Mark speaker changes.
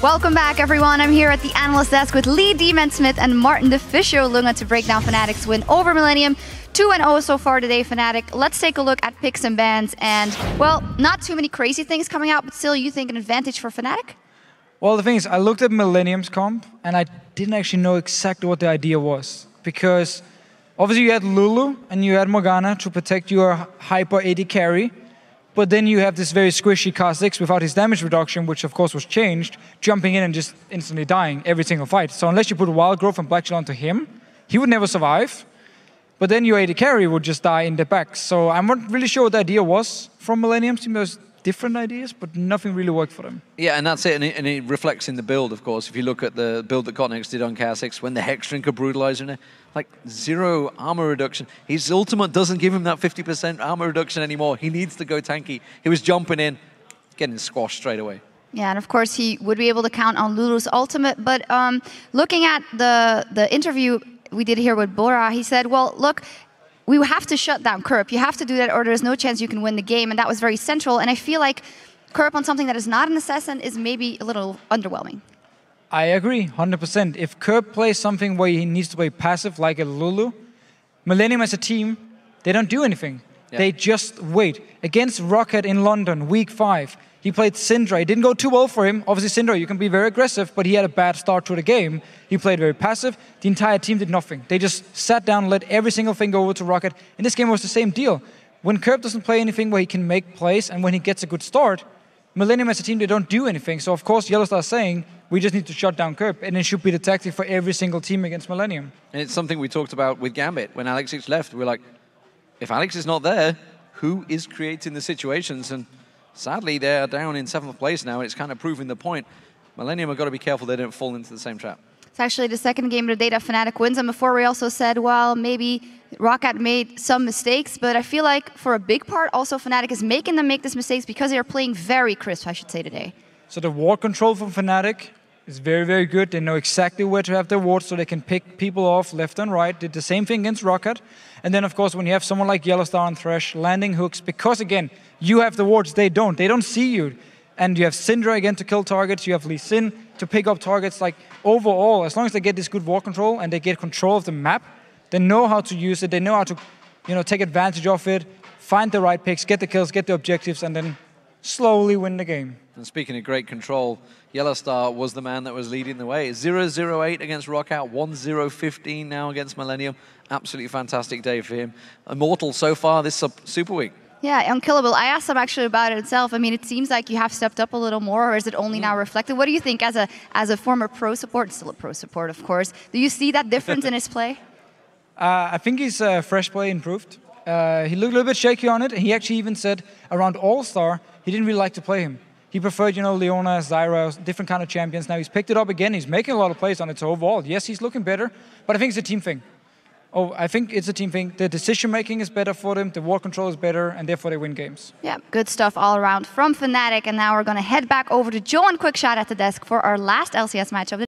Speaker 1: Welcome back, everyone. I'm here at the Analyst desk with Lee Demon-Smith and Martin the Fisher Lunga to break down Fnatic's win over Millenium. 2-0 so far today, Fnatic. Let's take a look at picks and bans. And, well, not too many crazy things coming out, but still, you think an advantage for Fnatic?
Speaker 2: Well, the thing is, I looked at Millenium's comp, and I didn't actually know exactly what the idea was. Because, obviously, you had Lulu and you had Morgana to protect your hyper AD carry. But then you have this very squishy Kha'Zix without his damage reduction, which of course was changed, jumping in and just instantly dying every single fight. So unless you put Wild Growth and Black Shell onto him, he would never survive. But then your AD carry would just die in the back. So I'm not really sure what the idea was from Millenium. Seemed there's different ideas, but nothing really worked for them.
Speaker 3: Yeah, and that's it. And it reflects in the build, of course. If you look at the build that Cotnex did on Kha'Zix, when the Hexdrinker Brutalizer in there, like 0 armor reduction. His ultimate doesn't give him that 50% armor reduction anymore. He needs to go tanky. He was jumping in, getting squashed straight away.
Speaker 1: Yeah, and of course he would be able to count on Lulu's ultimate. But looking at the interview we did here with Bora, he said, well, look, we have to shut down Kerp. You have to do that or there's no chance you can win the game. And that was very central. And I feel like Kerp on something that is not an assassin is maybe a little underwhelming.
Speaker 2: I agree, 100%. If Kerp plays something where he needs to play passive like a Lulu, Millenium as a team, they don't do anything. Yeah. They just wait. Against Rocket in London, week 5, he played Syndra. It didn't go too well for him. Obviously, Syndra, you can be very aggressive, but he had a bad start to the game. He played very passive. The entire team did nothing. They just sat down and let every single thing go over to Rocket. In this game, it was the same deal. When Kerp doesn't play anything where he can make plays and when he gets a good start, Millenium as a team, they don't do anything. So, of course, Yellowstar is saying, we just need to shut down Kerp, and it should be the tactic for every single team against Millenium.
Speaker 3: And it's something we talked about with Gambit. When Alex left, we were like, if Alex is not there, who is creating the situations? And sadly, they're down in 7th place now, and it's kind of proving the point. Millenium have got to be careful they don't fall into the same trap.
Speaker 1: It's actually the second game of the day that Fnatic wins, and before we also said, well, maybe Rocket made some mistakes, but I feel like for a big part, also Fnatic is making them make these mistakes because they are playing very crisp, I should say, today.
Speaker 2: So the ward control from Fnatic is very, very good. They know exactly where to have their wards so they can pick people off left and right. Did the same thing against Rocket. And then, of course, when you have someone like Yellowstar and Thresh landing hooks, because, again, you have the wards, they don't. They don't see you. And you have Syndra again to kill targets. You have Lee Sin to pick up targets. Like, overall, as long as they get this good ward control and they get control of the map, they know how to use it. They know how to, take advantage of it, find the right picks, get the kills, get the objectives, and then slowly win the game.
Speaker 3: And speaking of great control, Yellowstar was the man that was leading the way. 0-0-8 against Rockout, 1-0-15 now against Millenium. Absolutely fantastic day for him. Immortal so far this Super Week.
Speaker 1: Yeah, unkillable. I asked him actually about it itself. I mean, it seems like you have stepped up a little more, or is it only now reflected? What do you think as a former pro support, still a pro support, of course, do you see that difference in his play?
Speaker 2: I think his fresh play improved. He looked a little bit shaky on it. He actually even said around All-Star, he didn't really like to play him. He preferred, Leona, Zyra, different kind of champions. Now he's picked it up again. He's making a lot of plays on it. So overall, yes, he's looking better. But I think it's a team thing. I think it's a team thing. The decision-making is better for them. The war control is better. And therefore, they win games.
Speaker 1: Yeah, good stuff all around from Fnatic. And now we're going to head back over to Joe and QuickShot at the desk for our last LCS match of the